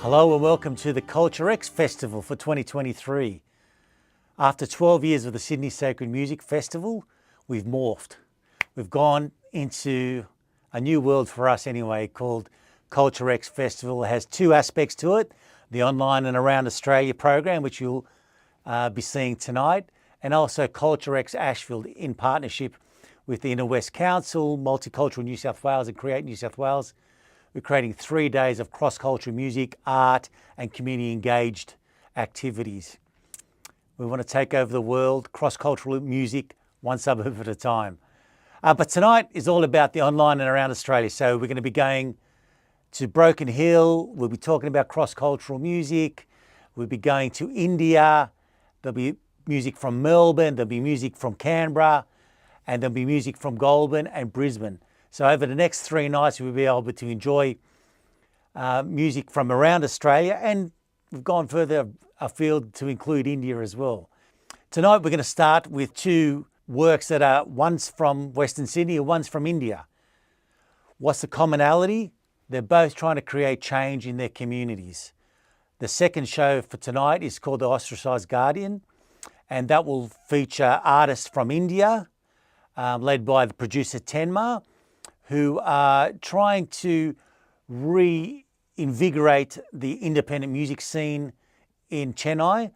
Hello and welcome to the Culture X Festival for 2023. After 12 years of the Sydney Sacred Music Festival, we've morphed. We've gone into a new world for us anyway, called Culture X Festival. It has two aspects to it: the online and around Australia program, which you'll be seeing tonight, and also Culture X Ashfield in partnership with the Inner West Council, Multicultural New South Wales and Create New South Wales. We're creating 3 days of cross-cultural music, art and community-engaged activities. We want to take over the world, cross-cultural music, one suburb at a time. But tonight is all about the online and around Australia. So we're going to be going to Broken Hill. We'll be talking about cross-cultural music. We'll be going to India. There'll be music from Melbourne. There'll be music from Canberra. And there'll be music from Goulburn and Brisbane. So over the next 3 nights, we'll be able to enjoy music from around Australia, and we've gone further afield to include India as well. Tonight, we're going to start with 2 works that are one's from Western Sydney and one's from India. What's the commonality? They're both trying to create change in their communities. The second show for tonight is called the Ostracised Guardian, and that will feature artists from India, led by the producer Tenma, who are trying to reinvigorate the independent music scene in Chennai,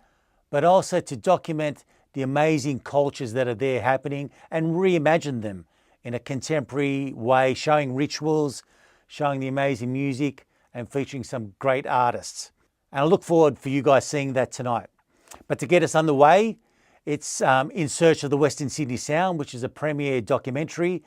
but also to document the amazing cultures that are there happening and reimagine them in a contemporary way, showing rituals, showing the amazing music and featuring some great artists. And I look forward for you guys seeing that tonight. But to get us underway, it's In Search of the Western Sydney Sound, which is a premiere documentary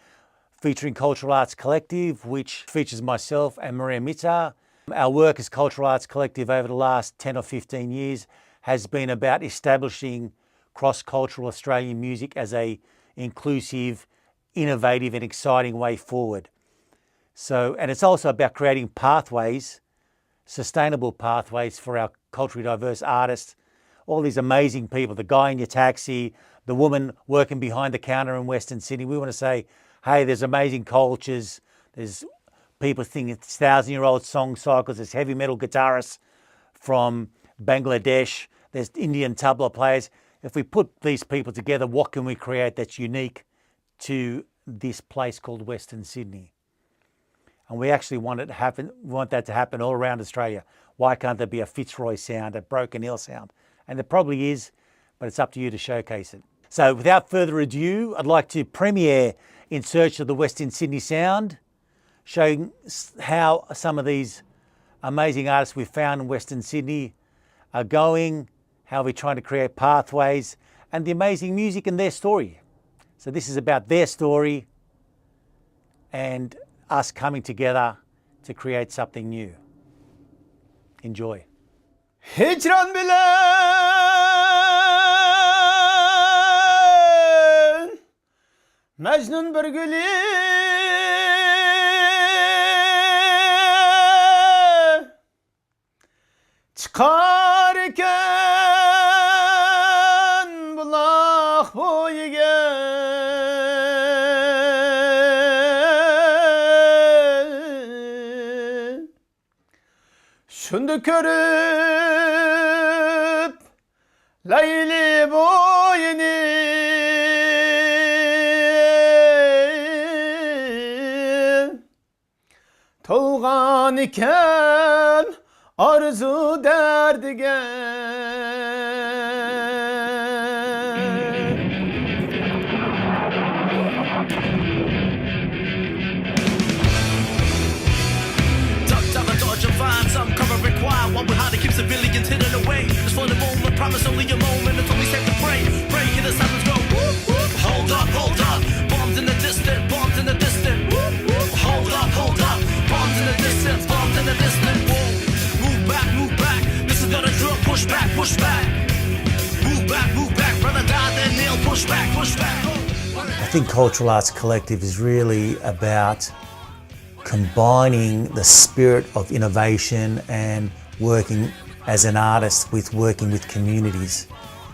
featuring Cultural Arts Collective, which features myself and Maria Mitta. Our work as Cultural Arts Collective over the last 10 or 15 years has been about establishing cross-cultural Australian music as a inclusive, innovative and exciting way forward. And it's also about creating pathways, sustainable pathways for our culturally diverse artists, all these amazing people, the guy in your taxi, the woman working behind the counter in Western Sydney. We want to say, hey, there's amazing cultures. There's people singing 1,000-year-old song cycles. There's heavy metal guitarists from Bangladesh. There's Indian tabla players. If we put these people together, what can we create that's unique to this place called Western Sydney? And we actually want that to happen all around Australia. Why can't there be a Fitzroy sound, a Broken Hill sound? And there probably is, but it's up to you to showcase it. So without further ado, I'd like to premiere In Search of the Western Sydney Sound, showing how some of these amazing artists we've found in Western Sydney are going, how we're trying to create pathways, and the amazing music and their story. So this is about their story and us coming together to create something new. Enjoy. Hicran bilen Mecnun bir gülü çıkarken bulak boyuga şundu körüp Leyli boyunu Tolgan iken arzu derdige One with how to keep civilians hidden away. Just for the moment, promise only a moment. It's only safe to pray. Pray in the silence, go whoop, whoop. Hold up, bombs in the distance, bombs in the distance. Whoop, whoop. Hold up, bombs in the distance, bombs in the distance. Whoa. Move back, this is not a drill. Push back, move back, brother died, then kneel, push back. I think Cultural Arts Collective is really about combining the spirit of innovation and working as an artist with working with communities.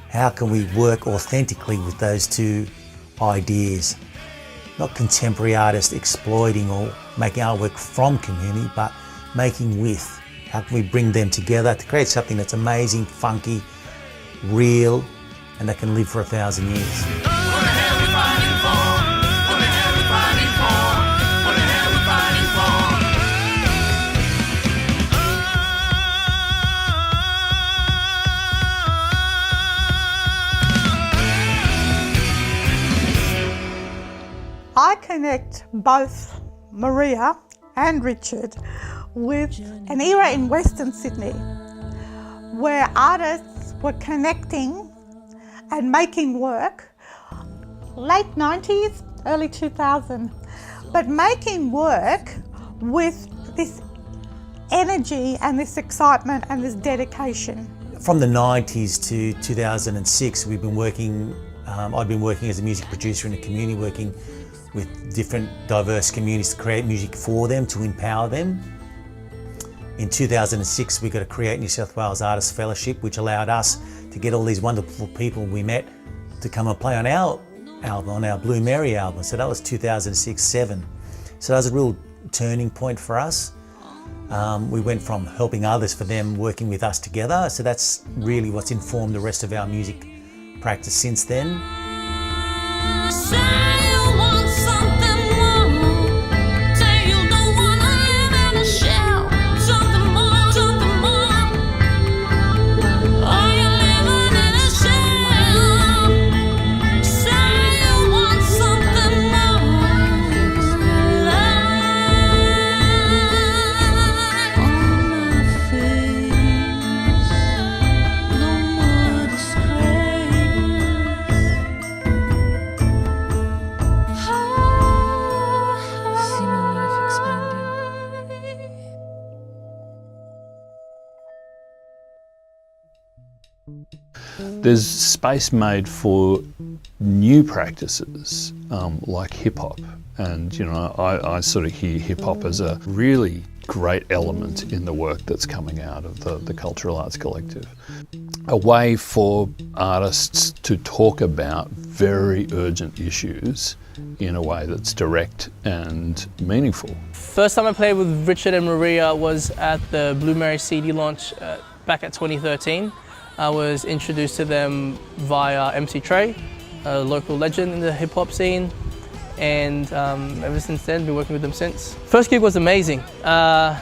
How can we work authentically with those two ideas? Not contemporary artists exploiting or making artwork from community, but making with How can we bring them together to create something that's amazing, funky, real, and that can live for 1,000 years? I connect both Maria and Richard with an era in Western Sydney where artists were connecting and making work, late 90s, early 2000, but making work with this energy and this excitement and this dedication. From the 90s to 2006, we've been working, I've been working as a music producer in the community, working with different diverse communities to create music for them, to empower them. In 2006, we got a Create New South Wales Artists Fellowship, which allowed us to get all these wonderful people we met to come and play on our album, on our Blue Mary album. So that was 2006-07. So that was a real turning point for us. We went from helping others for them working with us together. So that's really what's informed the rest of our music practice since then. There's space made for new practices like hip hop, and you know, I sort of hear hip hop as a really great element in the work that's coming out of the Cultural Arts Collective. A way for artists to talk about very urgent issues in a way that's direct and meaningful. First time I played with Richard and Maria was at the Blue Mary CD launch back at 2013. I was introduced to them via MC Trey, a local legend in the hip hop scene, and ever since then, been working with them since. First gig was amazing. They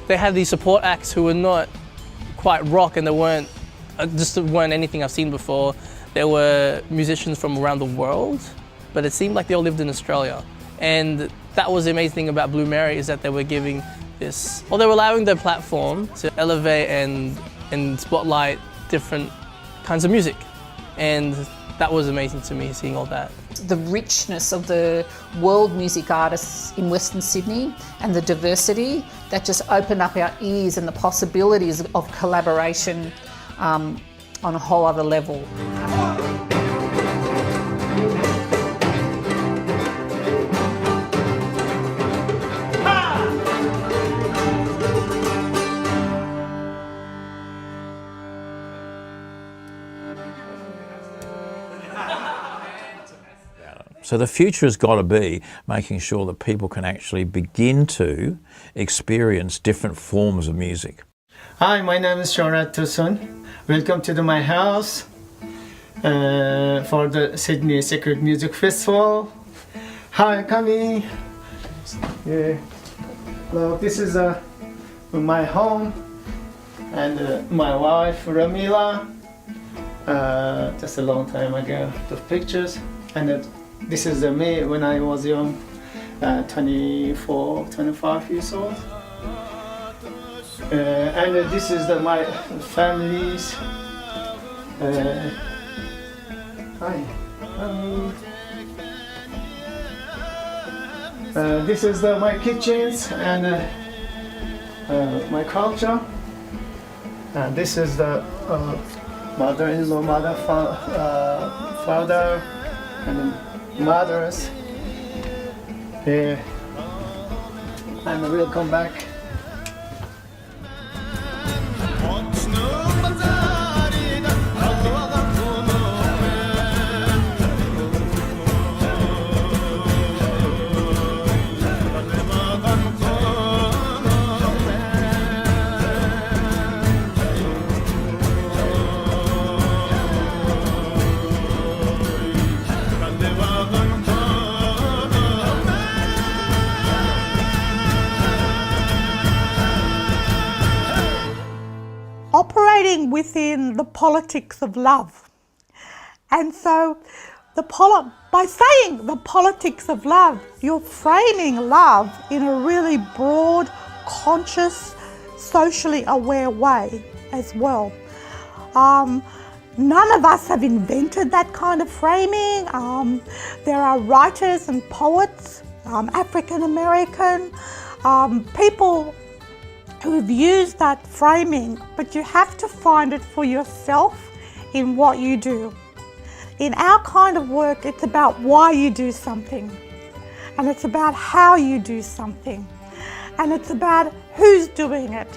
had these support acts who were not quite rock, and they weren't anything I've seen before. There were musicians from around the world, but it seemed like they all lived in Australia. And that was the amazing thing about Blue Mary, is that they were giving this, or they were allowing their platform to elevate and spotlight different kinds of music. And that was amazing to me, seeing all that. The richness of the world music artists in Western Sydney and the diversity that just opened up our ears, and the possibilities of collaboration on a whole other level. So the future has got to be making sure that people can actually begin to experience different forms of music. Hi, my name is Shohrat Tursun. Welcome to my house for the Sydney Sacred Music Festival. Hi, come in. Yeah. Well, this is my home, and my wife Ramila. Just a long time ago, the pictures, and this is me when I was young, 24, 25 years old. And this is my family's. Hi. This is my kitchens and my culture. And this is the mother-in-law, father, and mothers. And we'll come back. operating within the politics of love. And so by saying the politics of love, you're framing love in a really broad, conscious, socially aware way as well. None of us have invented that kind of framing. There are writers and poets, African American, people who've used that framing, but you have to find it for yourself in what you do. In our kind of work, it's about why you do something, and it's about how you do something, and it's about who's doing it,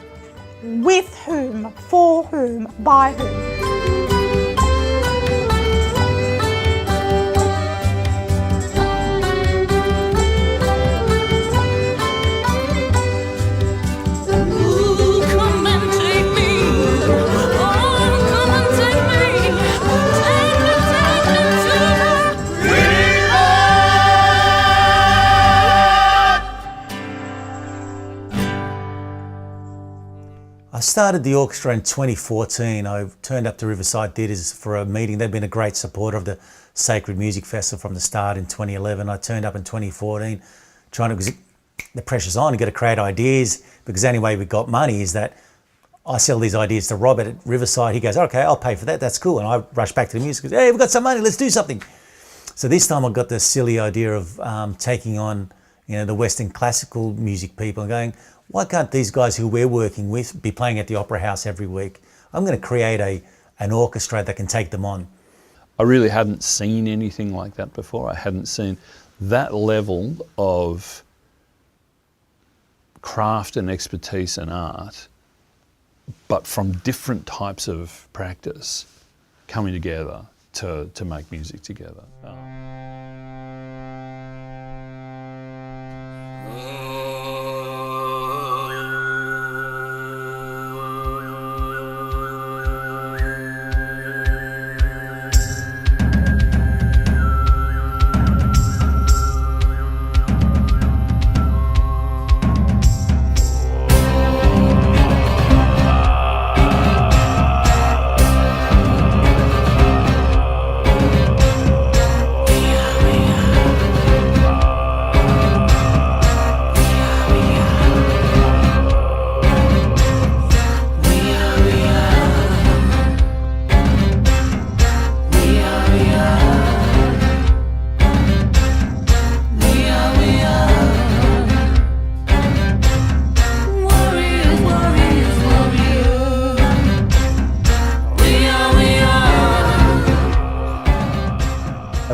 with whom, for whom, by whom. I started the orchestra in 2014. I turned up to Riverside Theatres for a meeting. They've been a great supporter of the Sacred Music Festival from the start in 2011. I turned up in 2014 trying to, the pressure's on, you got to create ideas, because the only way we got money is that I sell these ideas to Robert at Riverside. He goes, okay, I'll pay for that, that's cool. And I rush back to the music, goes, hey, we've got some money, let's do something. So this time I got the silly idea of taking on, the Western classical music people and going, why can't these guys who we're working with be playing at the Opera House every week? I'm going to create an orchestra that can take them on. I really hadn't seen anything like that before. I hadn't seen that level of craft and expertise and art, but from different types of practice coming together to make music together.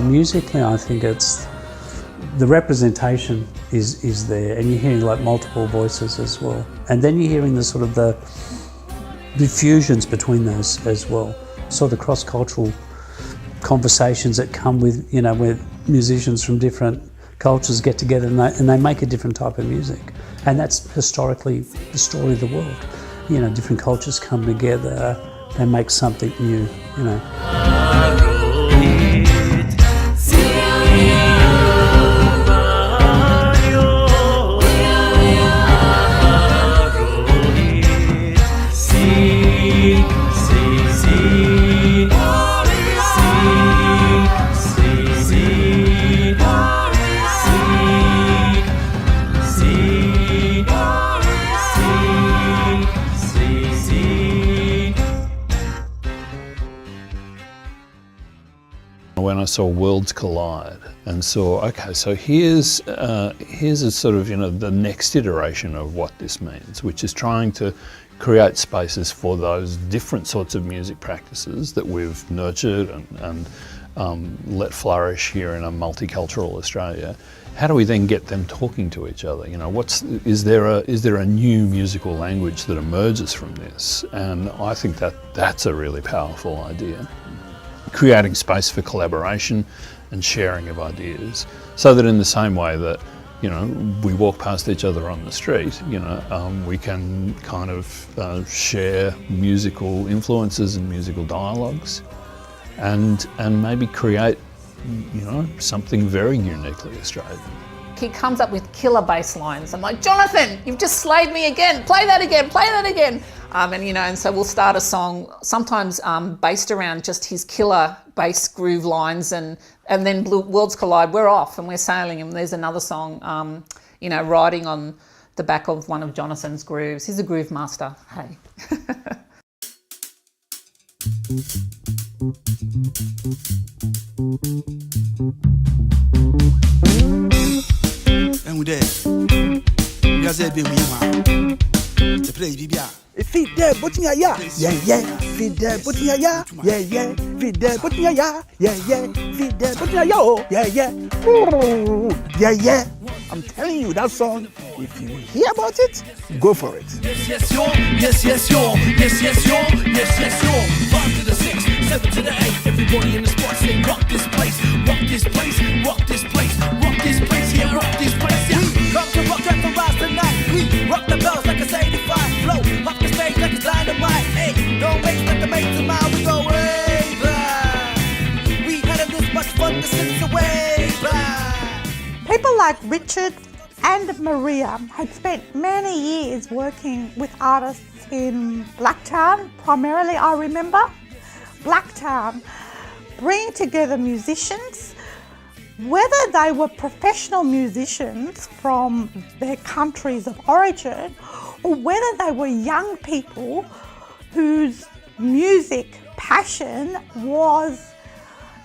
Musically, I think it's the representation is there, and you're hearing like multiple voices as well, and then you're hearing the sort of the fusions between those as well. So the cross-cultural conversations that come with where musicians from different cultures get together and they make a different type of music, and that's historically the story of the world. Different cultures come together, they make something new. When I saw Worlds Collide and saw, okay, so here's a sort of, the next iteration of what this means, which is trying to create spaces for those different sorts of music practices that we've nurtured and let flourish here in a multicultural Australia. How do we then get them talking to each other? Is there a new musical language that emerges from this? And I think that's a really powerful idea. Creating space for collaboration and sharing of ideas, so that in the same way that we walk past each other on the street, we can kind of share musical influences and musical dialogues, and maybe create something very uniquely Australian. He comes up with killer bass lines. I'm like, Jonathan, you've just slayed me again. Play that again, play that again. And so we'll start a song, sometimes based around just his killer bass groove lines, and then worlds collide, we're off and we're sailing, and there's another song, riding on the back of one of Jonathan's grooves. He's a groove master, hey. And we there. We are there, baby. The place, baby. Feed there, put in ya, yeah, yeah. Feed there, put in ya, yeah, yeah. Feed there, put in ya, yeah, yeah. Feed there, put in ya, yo, yeah. Ooh, yeah. I'm telling you, that song, if you hear about it, go for it. Yes, yo. Yes, yo. Yes, yo. 5 to the 6, 7 to the 8. Everybody in the spot say, rock this place, rock this place, rock this place, rock this place, yeah, rock this place, yeah. Come to rock and rise tonight. We rock the bells like a 85 flow. Rock the stage like it's dynamite. Hey, don't waste like a mate tomorrow. We go way back. We had this much fun to since way back. People like Richard and Maria had spent many years working with artists in Blacktown, primarily I remember. Blacktown, bringing together musicians, whether they were professional musicians from their countries of origin, or whether they were young people whose music passion was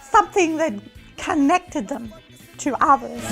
something that connected them to others.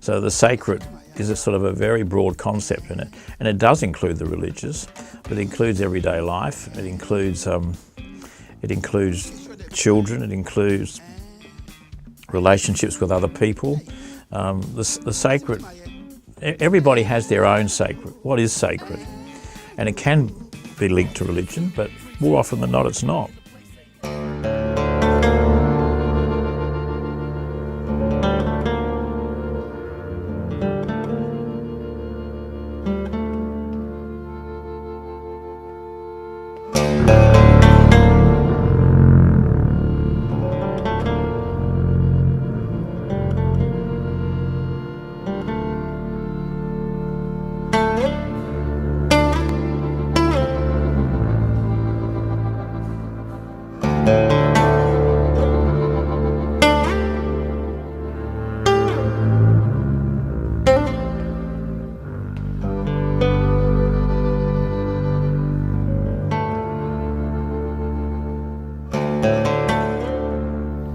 So the sacred is a sort of a very broad concept in it, and it does include the religious, but it includes everyday life. It includes children. It includes relationships with other people. The sacred. Everybody has their own sacred. What is sacred? And it can be linked to religion, but more often than not, it's not.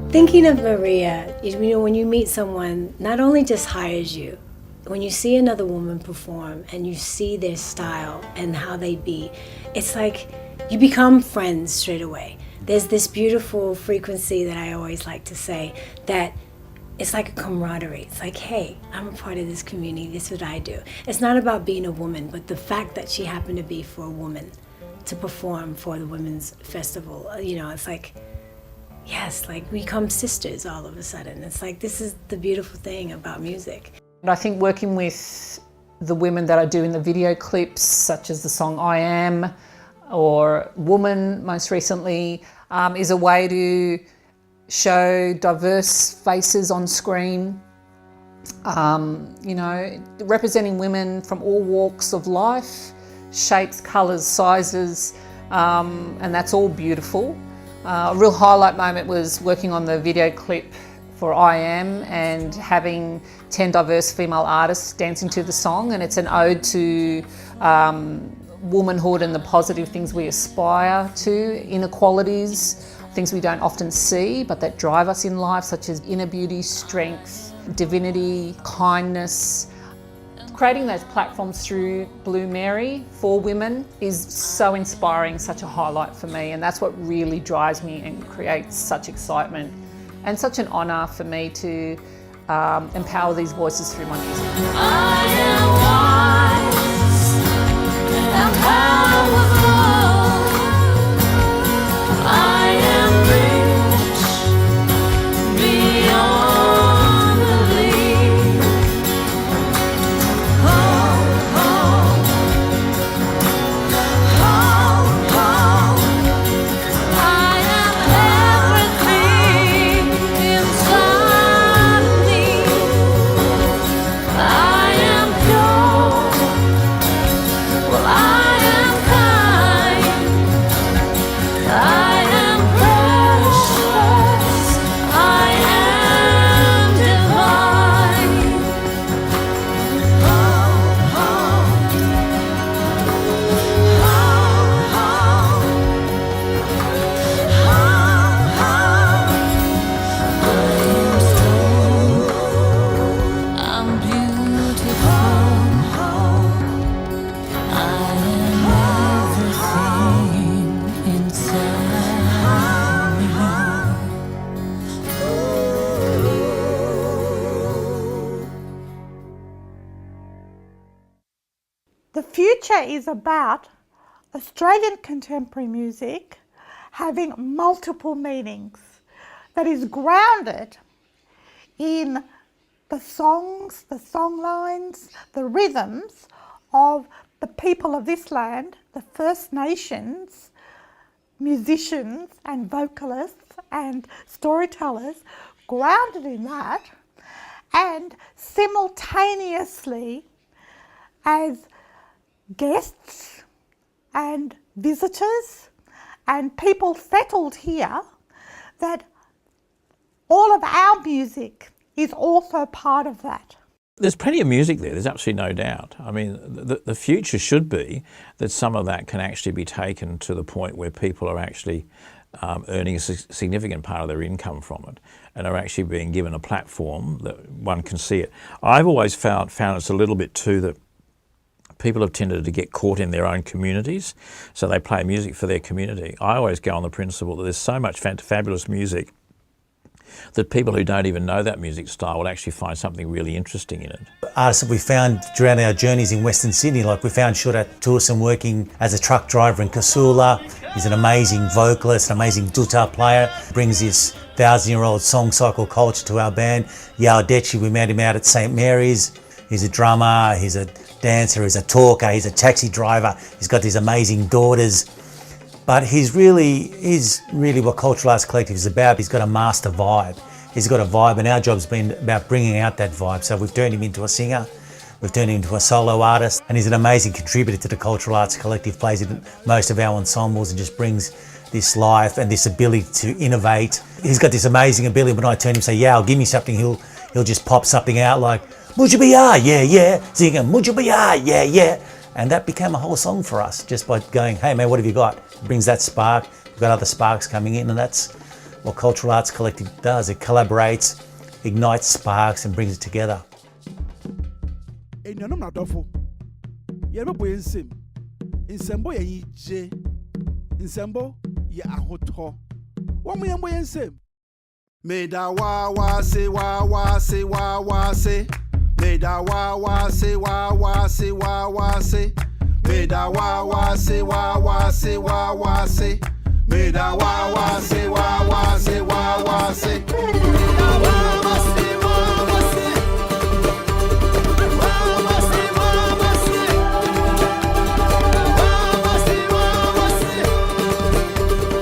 Thinking of Maria, when you meet someone, not only just hires you, when you see another woman perform and you see their style and how they be, it's like you become friends straight away. There's this beautiful frequency that I always like to say that it's like a camaraderie. It's like, hey, I'm a part of this community, this is what I do. It's not about being a woman, but the fact that she happened to be for a woman to perform for the Women's Festival, it's like, yes, like we become sisters all of a sudden. It's like, this is the beautiful thing about music. And I think working with the women that I do in the video clips, such as the song I Am, or Woman most recently, is a way to show diverse faces on screen, representing women from all walks of life, shapes, colours, sizes, and that's all beautiful. A real highlight moment was working on the video clip for I Am and having 10 diverse female artists dancing to the song, and it's an ode to womanhood and the positive things we aspire to, inequalities, things we don't often see but that drive us in life, such as inner beauty, strength, divinity, kindness. Creating those platforms through Blue Mary for women is so inspiring, such a highlight for me, and that's what really drives me and creates such excitement and such an honour for me to empower these voices through my music. I am wise and powerful. I am rich beyond belief. Oh, oh, oh, oh. I am everything inside me. I am pure. Well, I am kind. I am precious. I am divine. Oh, oh, I'm beautiful. I am everything inside me. The future is about Australian contemporary music having multiple meanings, that is grounded in the songs, the songlines, the rhythms of the people of this land, the First Nations, musicians and vocalists and storytellers, grounded in that, and simultaneously as guests and visitors and people settled here, that all of our music is also part of that. There's plenty of music there, there's absolutely no doubt. I mean, the future should be that some of that can actually be taken to the point where people are actually earning a significant part of their income from it and are actually being given a platform that one can see it. I've always found it's a little bit too that people have tended to get caught in their own communities, so they play music for their community. I always go on the principle that there's so much fabulous music that people who don't even know that music style will actually find something really interesting in it. Artists that we found throughout our journeys in Western Sydney, like we found Shohrat Tursun working as a truck driver in Casula. He's an amazing vocalist, an amazing dutar player, brings this 1,000-year-old song cycle culture to our band. Yao Dechi, we met him out at St Mary's. He's a drummer, he's a dancer, he's a talker, he's a taxi driver. He's got these amazing daughters. But he's really what Cultural Arts Collective is about. He's got a master vibe. He's got a vibe, and our job's been about bringing out that vibe. So we've turned him into a singer, we've turned him into a solo artist, and he's an amazing contributor to the Cultural Arts Collective, plays in most of our ensembles and just brings this life and this ability to innovate. He's got this amazing ability. When I turn him and say, yeah, give me something, he'll just pop something out like, Mujabiya, yeah, yeah, singing, Mujabiya, yeah, yeah. And that became a whole song for us, just by going, hey man, what have you got? It brings that spark. We've got other sparks coming in, and that's what Cultural Arts Collective does. It collaborates, ignites sparks, and brings it together. Meda wa wa se wa wa se wa wa se. Meda wa wa se wa wa se wa wa se. Meda wa wa se wa wa se wa wa se. Meda wa wa se wa wa se wa wa se. Meda wa wa se wa wa se. Wa wa se wa wa se. Wa wa se wa wa se.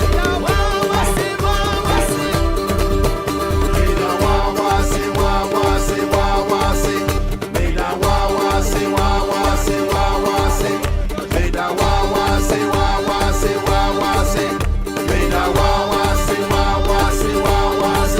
Meda wa wa se wa wa se. Meda wa wa se wa wa se wa wa se. Meda wa wa se wa wa se wa wa se. Meda wa wa se wa wa se wa wa se. Meda wa wa se wa wa se wa wa se.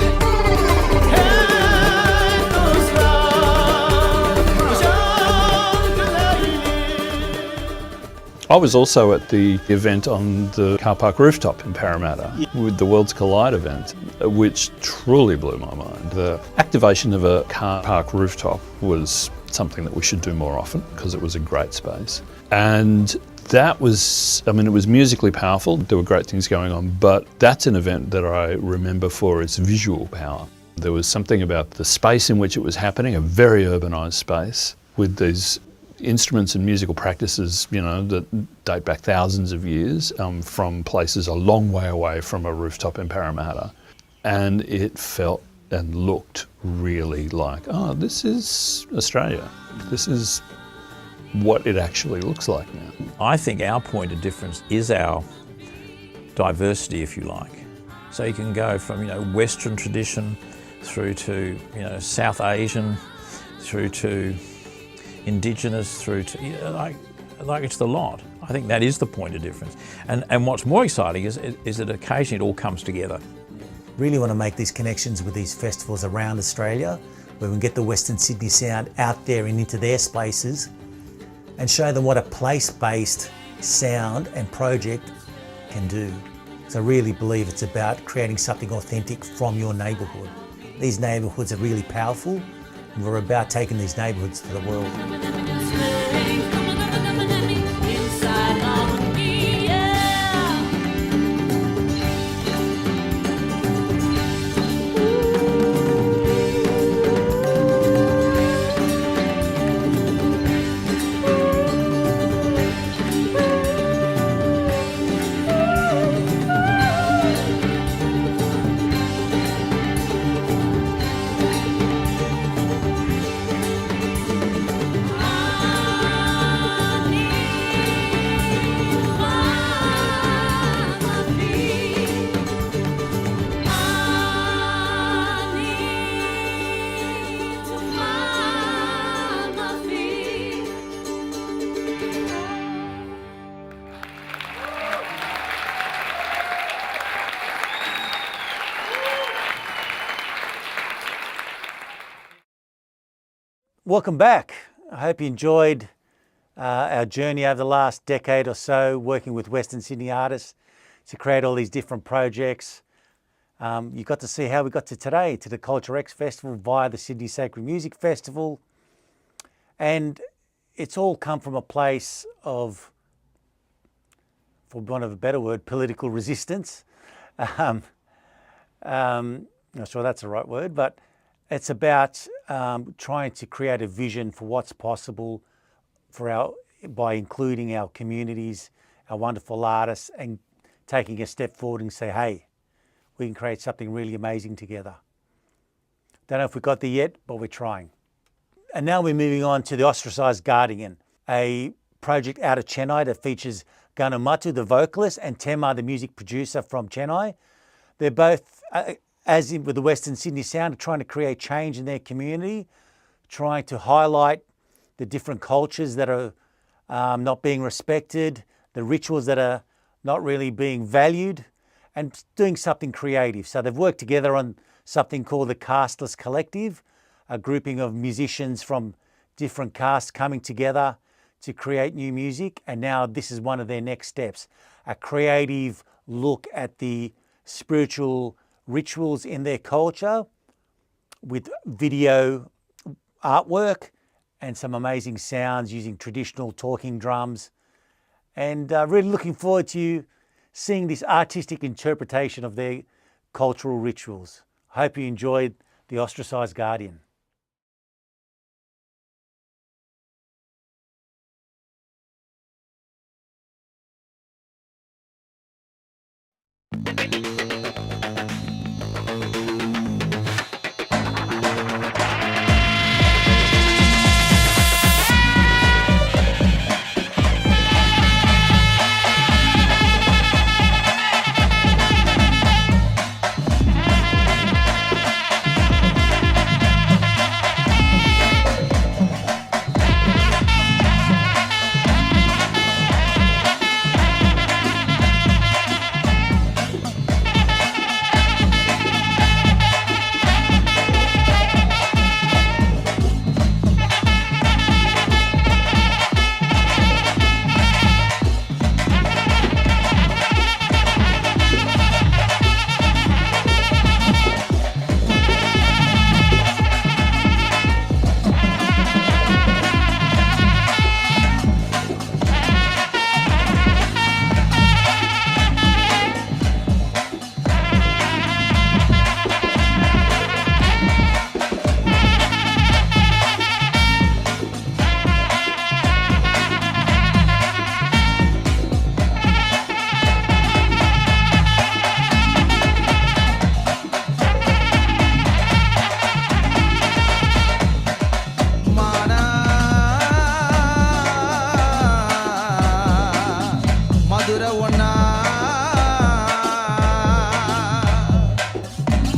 I was also at the event on the car park rooftop in Parramatta with the Worlds Collide event, which truly blew my mind. The activation of a car park rooftop was something that we should do more often because it was a great space. And that was, I mean, it was musically powerful. There were great things going on, but that's an event that I remember for its visual power. There was something about the space in which it was happening, a very urbanised space with these instruments and musical practices, you know, that date back thousands of years from places a long way away from a rooftop in Parramatta. And it felt and looked really like, oh, this is Australia. This is what it actually looks like now. I think our point of difference is our diversity, if you like. So you can go from, you know, Western tradition through to, you know, South Asian, through to Indigenous, through to, you know, like it's the lot. I think that is the point of difference. And what's more exciting is that occasionally it all comes together. Really want to make these connections with these festivals around Australia, where we can get the Western Sydney sound out there and into their spaces and show them what a place-based sound and project can do. So I really believe it's about creating something authentic from your neighbourhood. These neighbourhoods are really powerful, and we're about taking these neighbourhoods to the world. Welcome back. I hope you enjoyed our journey over the last decade or so working with Western Sydney artists to create all these different projects. You got to see how we got to today, to the Culture X Festival via the Sydney Sacred Music Festival. And it's all come from a place of, for want of a better word, political resistance. Not sure that's the right word, but it's about trying to create a vision for what's possible for by including our communities, our wonderful artists, and taking a step forward and say, hey, we can create something really amazing together. Don't know if we got there yet, but we're trying. And now we're moving on to the Ostracised Guardian, a project out of Chennai that features Gaana Muthu, the vocalist, and Tenma, the music producer from Chennai. They're both, as in with the Western Sydney sound, trying to create change in their community, trying to highlight the different cultures that are not being respected, the rituals that are not really being valued, and doing something creative. So they've worked together on something called the Casteless Collective, a grouping of musicians from different castes coming together to create new music. And now this is one of their next steps, a creative look at the spiritual rituals in their culture with video artwork and some amazing sounds using traditional talking drums. And really looking forward to seeing this artistic interpretation of their cultural rituals. I hope you enjoyed the Ostracised Guardian.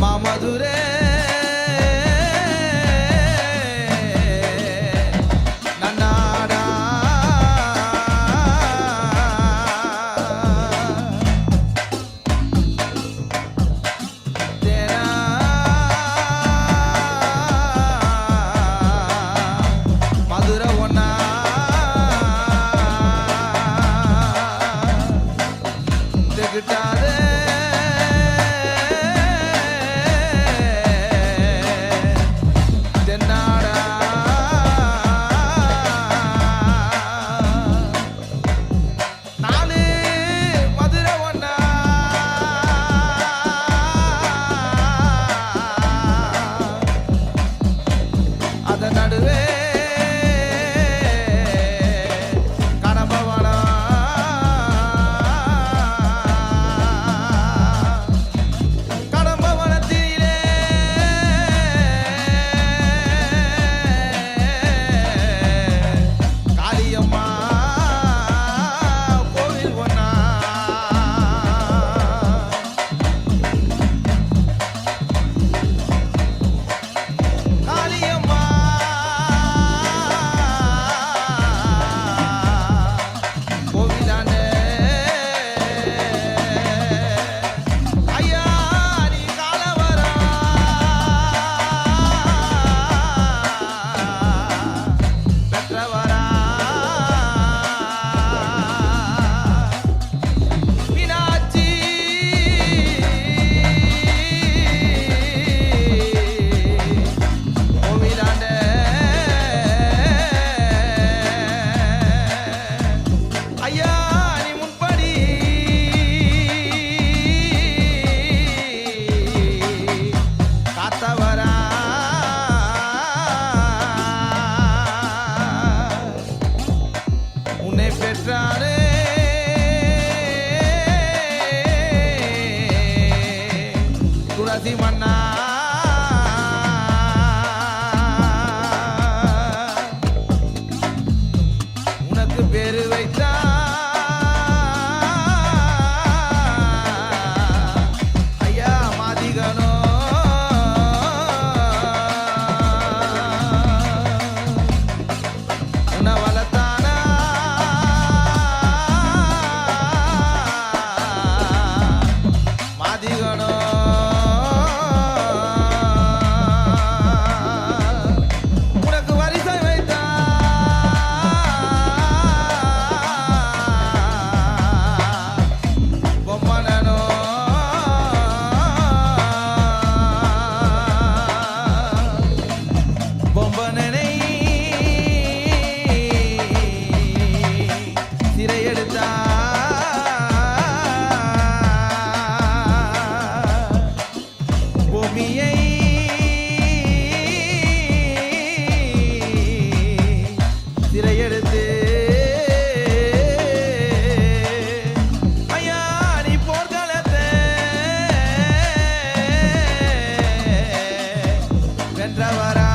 மாமதுரே நன்னாடா தேனா மதுரை ஒன்னா தெகிட்டாதே தென்னாடா நாலு மதுரை ஒன்னா அத நடுவே கனபவனா கடம்பவனத்திலே காளியம்மா கோவில் ஒன்னா காளியம்மா கோவிலானே ஐயா நீ காலவரா பெற்றவரா மீனாட்சி கோவிலாண்டே ஐயா நீ முன்படி காத்தவரா உன்னை பெற்றாரே துளசி மன்னா உனக்கு பேரு வைத்தா ஐயா மாதிகனோ உன்னை வளர்த்தானா மாதிகனோ உனக்கு வரிசை வைத்தா பொம்மனோ பொம்பனனை சிறையெடுத்தா பூமியை சிறையெடுத்து ஐயா நீ போர்க்களத்தை வென்றவரா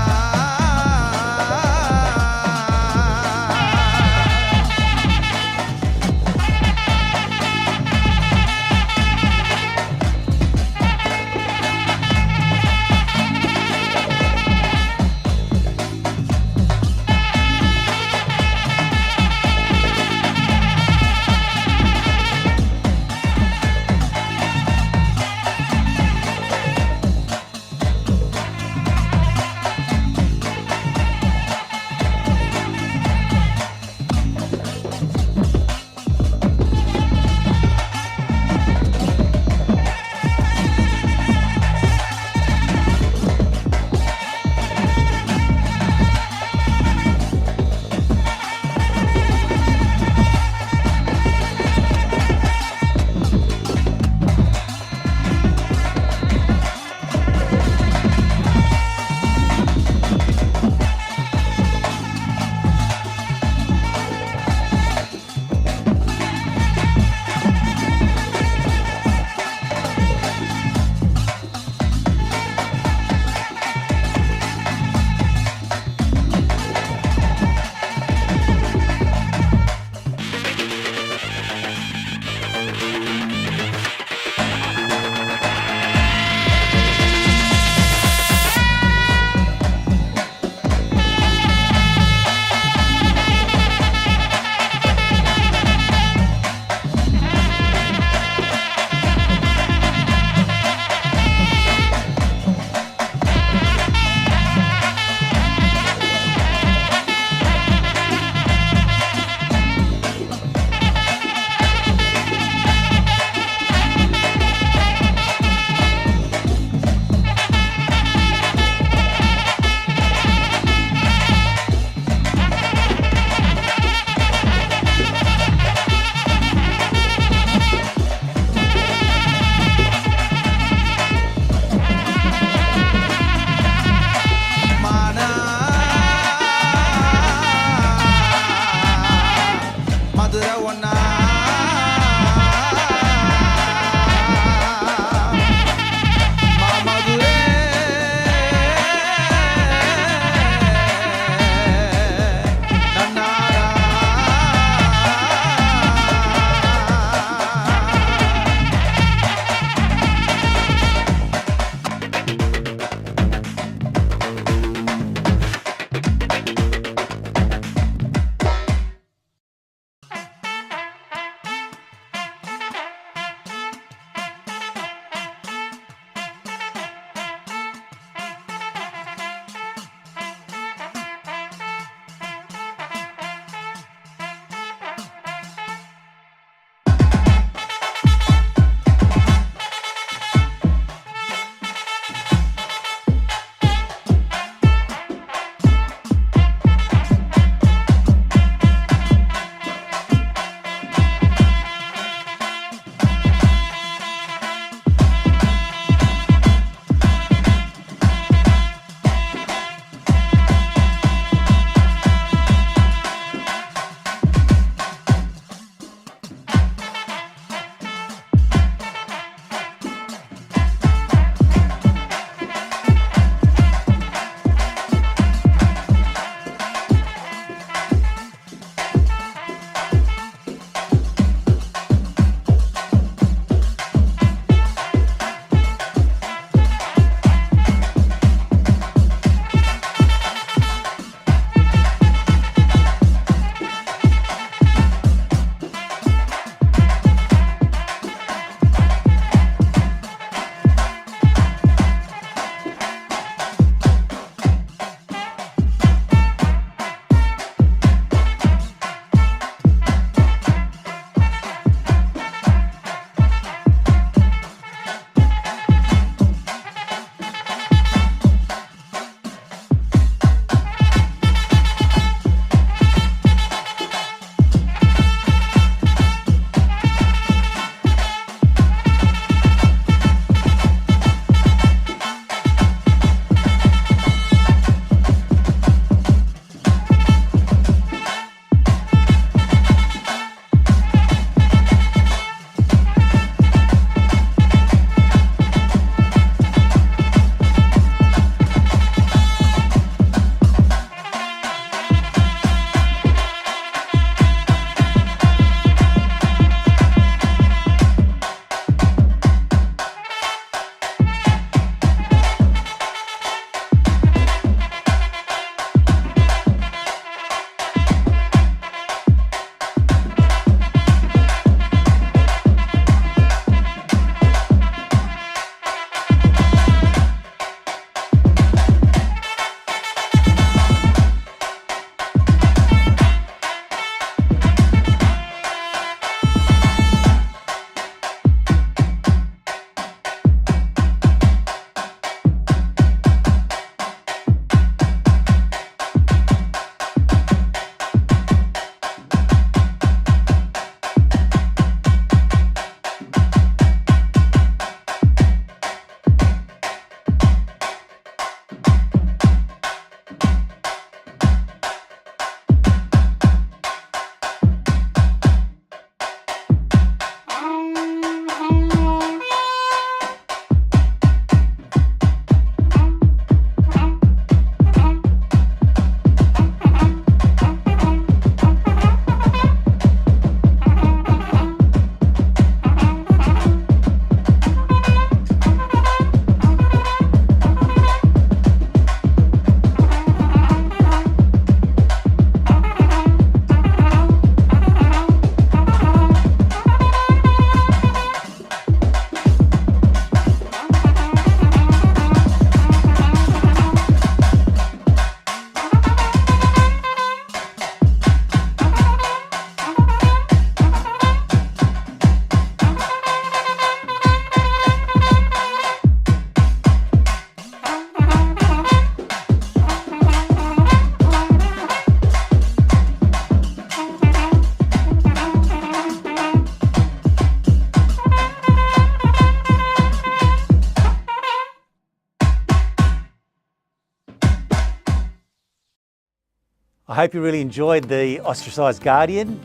I hope you really enjoyed the Ostracised Guardian.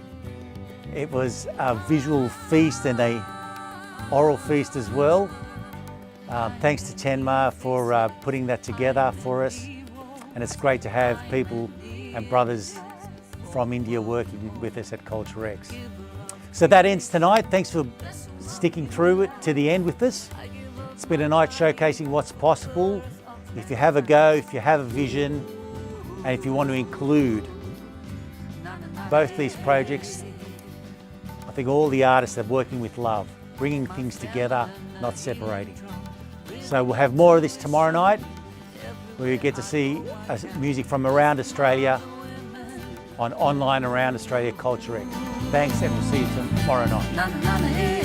It was a visual feast and a oral feast as well. Thanks to Tenma for putting that together for us. And it's great to have people and brothers from India working with us at Culture X. So that ends tonight. Thanks for sticking through it to the end with us. It's been a night showcasing what's possible. If you have a go, if you have a vision, and if you want to include both these projects, I think all the artists are working with love, bringing things together, not separating. So we'll have more of this tomorrow night, where you get to see music from around Australia on online Around Australia Culture X. Thanks, and we'll see you tomorrow night.